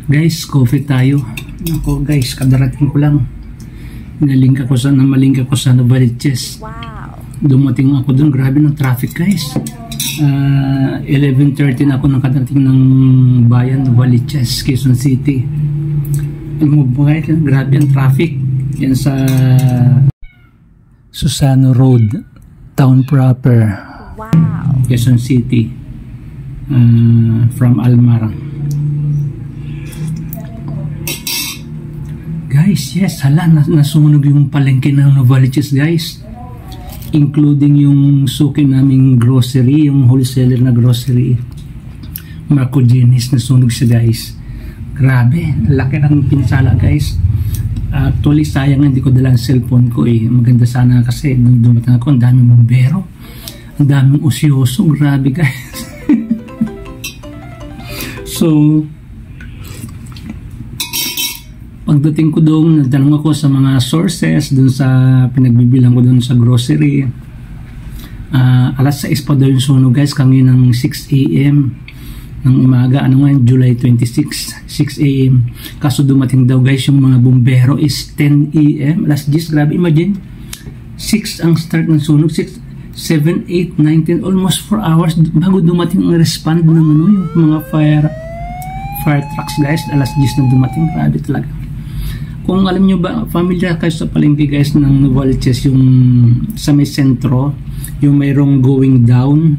Guys, coffee tayo. Ako guys, kadarating ko lang. Nalingka ko sa Novaliches. Wow. Dumating ako dun, grabe ng traffic guys. 11:30 na ako nakadating ng bayan Novaliches, Quezon City. Alam mo guys, grabe ang traffic. Yan sa Susano Road, town proper. Wow. Quezon City. From Almarang. Guys, yes, hala, nasunog yung palengke ng Novaliches guys, including yung suki naming grocery, yung wholesaler na grocery Marco Genis, nasunog siya guys. Grabe, laki ng pinsala guys. Actually sayang hindi ko dala ang cellphone ko maganda sana kasi nung dumating ako, ang daming bombero, ang daming usyoso, grabe guys. So pagdating ko doon, nagtanong ako sa mga sources doon sa pinagbibilang ko doon sa grocery. Alas 6 pa daw yung sunog guys, kami ng 6 AM ng umaga, July 26, 6 AM. Kaso dumating daw guys yung mga bumbero is 10 AM, alas 10, grabe, imagine 6 ang start ng sunog, 6, 7, 8, 9, 10, almost 4 hours bago dumating ang respond ng yung mga fire trucks guys. Alas 10 na dumating, grabe talaga. Kung alam nyo ba, familiar kayo sa palengke guys ng Novaliches, yung sa may sentro, yung mayroong going down,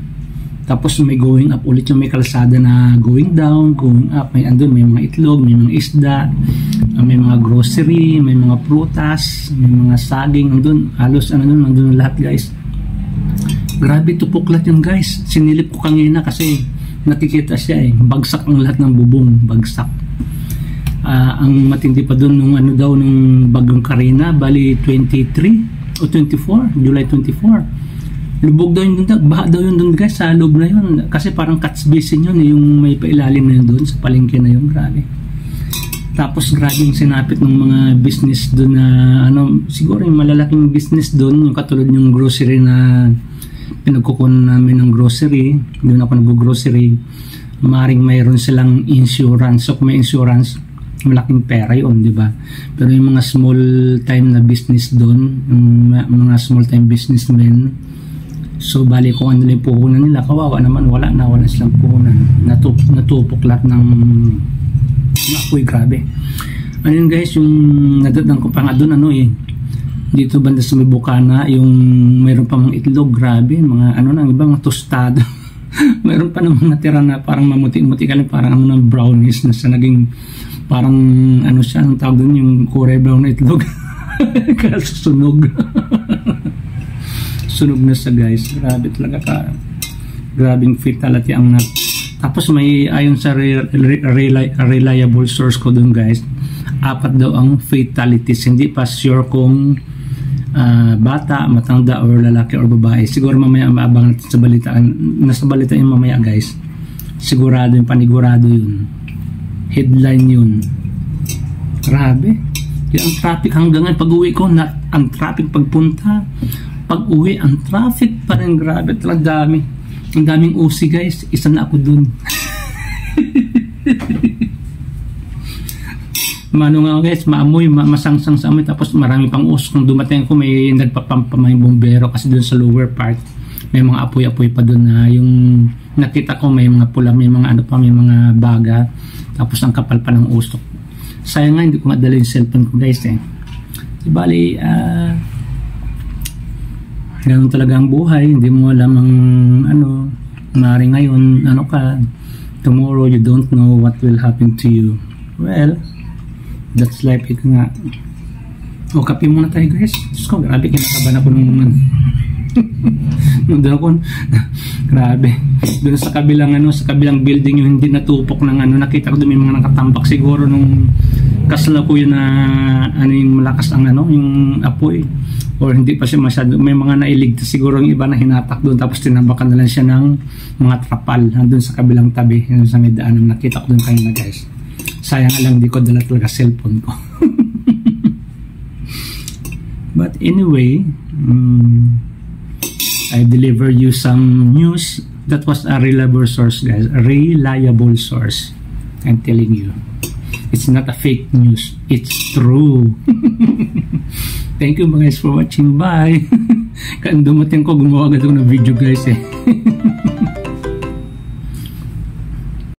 tapos may going up ulit, yung may kalsada na going down, going up, may andun, may mga itlog, may mga isda, may mga grocery, may mga prutas, may mga saging, andun, halos andun lahat guys. Grabe, tupok lahat yun guys. Sinilip ko kanina kasi nakikita siya bagsak ang lahat ng bubong, bagsak. Ang matindi pa doon nung nung bagong Karina, bali 23 o 24, July 24. Lubog daw yun doon, baha daw yun doon guys sa loob na yun. Kasi parang catch basin yun, yung may pailalim na yun doon sa palengke na yun, grabe. Tapos grabe yung sinapit ng mga business doon na siguro yung malalaking business doon, yung katulad yung grocery na pinagkukunan namin ng grocery, doon ako nag-grocery, maring mayroon silang insurance. So kung may insurance, malaking pera yun, di ba? Pero yung mga small time na business doon, yung mga small time businessmen, so bali kung ano yung puhunan nila, kawawa naman, wala silang puhunan. Natupok lahat ng apoy, grabe. Ayun guys, yung nadadang ko pa nga doon, dito banda sa may Bukana, yung mayroon pa mga itlog, grabe, mga ng ibang tostado. Mayroon pa namang natira na parang mamuti-muti ka lang, parang ng brownies na sa naging parang siya, ang tawag doon, yung kore brown na itlog. Kaso sunog. Sunog na sa guys, grabe talaga ka. Grabing fatality ang tapos may ayon sa reliable source ko doon guys, 4 daw ang fatalities. Hindi pa sure kung bata, matanda, or lalaki or babae. Siguro mamaya maabang natin sa balitaan. Nasa balitaan yung mamaya guys. Sigurado yung panigurado yun. Headline yun. Grabe. Yung ang traffic hanggang ngayon. Pag uwi ko, ang traffic pagpunta. Pag uwi, ang traffic pa rin. Grabe talaga, dami. Ang daming usi guys. Isa na ako dun. Nga guys, maamoy, masangsang sa amoy, tapos marami pang usok. Kung dumating ako, may nagpapampamay bombero kasi dun sa lower part may mga apoy-apoy pa dun na yung nakita ko, may mga pula, may mga may mga baga, tapos ang kapal pa ng usok. Sayang nga, hindi ko nga dala yung cellphone ko guys Bali, ganun talaga ang buhay, hindi mo alam ang maaaring ngayon, tomorrow you don't know what will happen to you. Well, that's life, ito nga. Kape muna tayo guys. Diyos ko, grabe, kinakaban ako nung doon ako, grabe. Doon sa kabilang building yung hindi natupok ng nakita ko doon may mga nakatambak siguro nung kasalukuyan na yung malakas ang yung apoy. Or hindi pa siya masyado, may mga nailigtas siguro yung iba na hinatak doon, tapos tinambakan na lang siya ng mga trapal doon sa kabilang tabi, yun sa may daan. Nakita ko doon kanina guys. Sayang lang di ko dala talaga cellphone ko. But anyway, I deliver you some news That was a reliable source, guys. A reliable source. I'm telling you. It's not a fake news. It's true. Thank you guys for watching. Bye. Kan dumating ko, gumawa agad ako ng video guys eh.